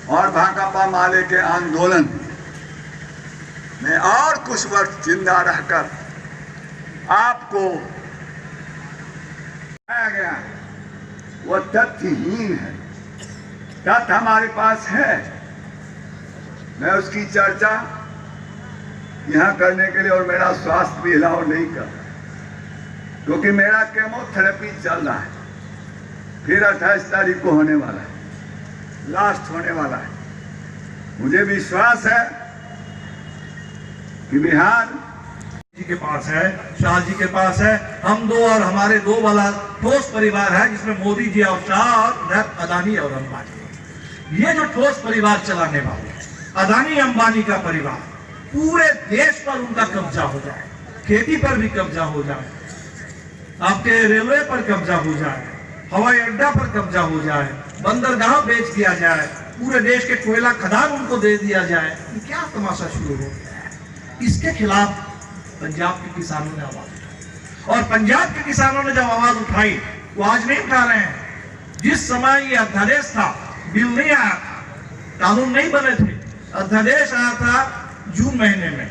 और भाकपा माले के आंदोलन में और कुछ वर्ष जिंदा रहकर आपको बताया गया वो तथ्यहीन है। तथ्य हमारे पास है, मैं उसकी चर्चा यहाँ करने के लिए और मेरा स्वास्थ्य भी अलाउ नहीं कर, क्योंकि मेरा केमोथेरेपी चल रहा है, फिर 28 तारीख को होने वाला है, लास्ट होने वाला है। मुझे विश्वास है कि बिहार जी के पास है, शाह जी के पास है, हम दो और हमारे दो वाला ठोस परिवार है जिसमें मोदी जी और शाह और अदानी और अंबानी। ये जो ठोस परिवार चलाने वाले अदानी अंबानी का परिवार, पूरे देश पर उनका कब्जा हो जाए, खेती पर भी कब्जा हो जाए, आपके रेलवे पर कब्जा हो जाए, हवाई अड्डा पर कब्जा हो जाए, बंदरगाह बेच दिया जाए, पूरे देश के कोयला खदान उनको दे दिया जाए, क्या तमाशा शुरू हो गया है। इसके खिलाफ पंजाब के किसानों ने आवाज उठाई, और पंजाब के किसानों ने जब आवाज उठाई वो आज नहीं उठा रहे हैं। जिस समय ये अध्यादेश था, बिल नहीं आया, कानून नहीं बने थे, अध्यादेश आया था जून महीने में,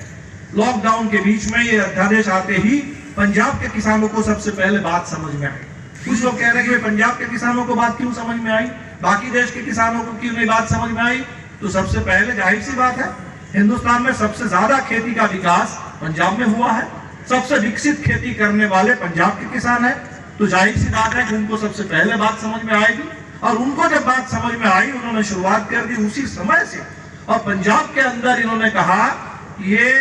लॉकडाउन के बीच में ये अध्यादेश आते ही पंजाब के किसानों को सबसे पहले बात समझ में आई। कुछ लोग कह रहे हैं कि पंजाब के किसानों को बात क्यों समझ में आई, बाकी देश के किसानों को क्यों नहीं बात समझ में आई। तो सबसे पहले जाहिर सी बात है, हिंदुस्तान में सबसे ज्यादा खेती का विकास पंजाब में हुआ है, सबसे विकसित खेती करने वाले पंजाब के किसान हैं, तो जाहिर सी बात है कि उनको सबसे पहले बात समझ में आएगी। और उनको जब बात समझ में आई, उन्होंने शुरुआत कर दी उसी समय से, और पंजाब के अंदर इन्होंने कहा ये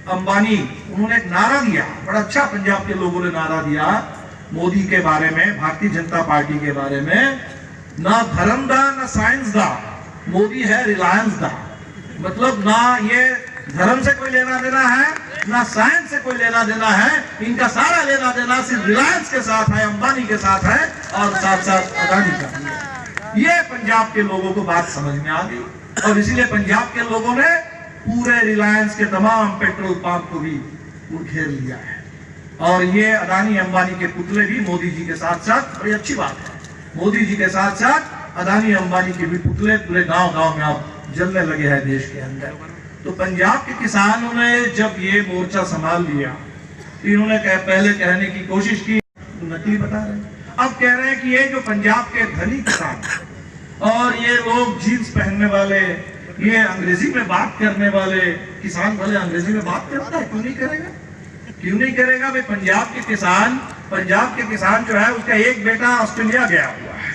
अंबानी, उन्होंने एक नारा दिया, बड़ा अच्छा पंजाब के लोगों ने नारा दिया मोदी के बारे में, भारतीय जनता पार्टी के बारे में, ना धर्म दा ना साइंस दा, मोदी है रिलायंस दा। मतलब ना ये धर्म से कोई लेना देना है, ना साइंस से कोई लेना देना है, इनका सारा लेना देना सिर्फ रिलायंस के साथ है, अंबानी के साथ है, और साथ साथ अदानी का। ये पंजाब के लोगों को बात समझ में आ गई, और इसीलिए पंजाब के लोगों ने पूरे रिलायंस के तमाम पेट्रोल पंप को भी घेर लिया है। और ये अदानी अंबानी के पुतले भी मोदी जी के साथ साथ, बड़ी अच्छी बात है, मोदी जी के साथ साथ अदानी अंबानी के भी पुतले पूरे गांव गांव में अब जलने लगे हैं देश के अंदर। तो पंजाब के किसानों ने जब ये मोर्चा संभाल लिया, इन्होंने पहले कहने की कोशिश की, नकली बता रहे हैं, अब कह रहे हैं कि ये जो पंजाब के धनी किसान और ये लोग जीन्स पहनने वाले, ये अंग्रेजी में बात करने वाले किसान, भले अंग्रेजी में बात करता है, क्यों नहीं करेगा, क्यों नहीं करेगा भाई। पंजाब के किसान जो है, उसका एक बेटा ऑस्ट्रेलिया गया हुआ है,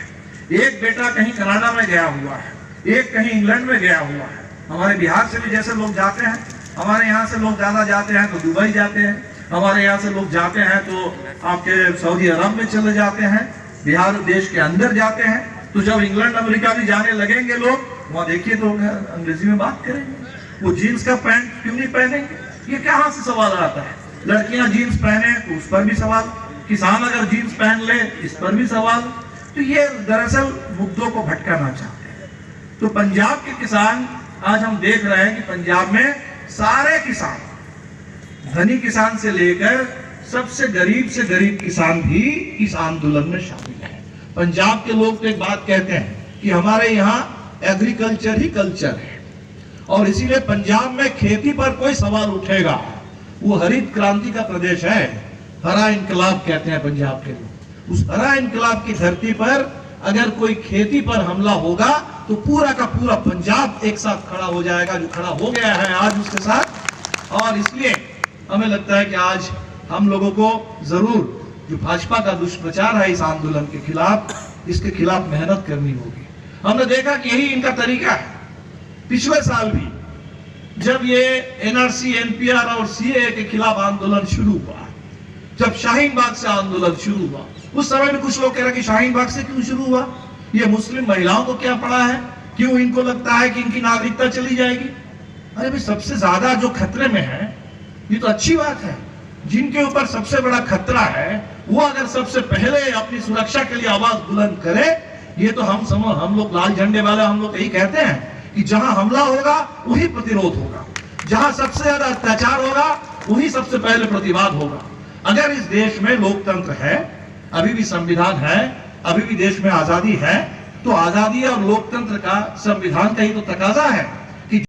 एक बेटा कहीं कनाडा में गया हुआ है, एक कहीं इंग्लैंड में गया हुआ है। हमारे बिहार से भी जैसे लोग जाते हैं, हमारे यहाँ से लोग ज्यादा जाते हैं तो दुबई जाते हैं, हमारे यहाँ से लोग जाते हैं तो आपके सऊदी अरब में चले जाते हैं, बिहार देश के अंदर जाते हैं। तो जब इंग्लैंड अमेरिका भी जाने लगेंगे लोग, वहां देखिए तो अंग्रेजी में बात करेंगे, वो जीन्स का पैंट क्यों नहीं पहनेंगे, ये कहाँ से सवाल आता है। लड़कियां जीन्स पहने तो उस पर भी सवाल, किसान अगर जीन्स पहन ले इस पर भी सवाल। तो ये दरअसल मुद्दों को भटकाना चाहते हैं। तो पंजाब के किसान, आज हम देख रहे हैं कि पंजाब में सारे किसान, धनी किसान से लेकर सबसे गरीब किसान भी इस आंदोलन में शामिल है। पंजाब के लोग तो एक बात कहते हैं कि हमारे यहाँ एग्रीकल्चर ही कल्चर है, और इसीलिए पंजाब में खेती पर कोई सवाल उठेगा, वो हरित क्रांति का प्रदेश है, हरा इनकलाब कहते हैं पंजाब के लोग। उस हरा इनकलाब की धरती पर अगर कोई खेती पर हमला होगा तो पूरा का पूरा पंजाब एक साथ खड़ा हो जाएगा, जो खड़ा हो गया है आज उसके साथ। और इसलिए हमें लगता है कि आज हम लोगों को जरूर जो भाजपा का दुष्प्रचार है इस आंदोलन के खिलाफ, इसके खिलाफ मेहनत करनी होगी। हमने देखा कि यही इनका तरीका है। पिछले साल भी जब ये एनआरसी, एनपीआर और सीएए के खिलाफ आंदोलन शुरू हुआ, जब शाहीन बाग से आंदोलन शुरू हुआ, उस समय में कुछ लोग कह रहे कि शाहीन बाग से क्यों शुरू हुआ, ये मुस्लिम महिलाओं को क्या पड़ा है, क्यों इनको लगता है कि इनकी नागरिकता चली जाएगी। अरे भाई, सबसे ज्यादा जो खतरे में है, ये तो अच्छी बात है, जिनके ऊपर सबसे बड़ा खतरा है वो अगर सबसे पहले अपनी सुरक्षा के लिए आवाज बुलंद करे, ये तो हम लोग लाल झंडे वाले, हम लोग यही कहते हैं कि जहां हमला होगा वही प्रतिरोध होगा, जहां सबसे ज्यादा अत्याचार होगा वही सबसे पहले प्रतिवाद होगा। अगर इस देश में लोकतंत्र है, अभी भी संविधान है, अभी भी देश में आजादी है, तो आजादी और लोकतंत्र का, संविधान का ही तो तकाजा है।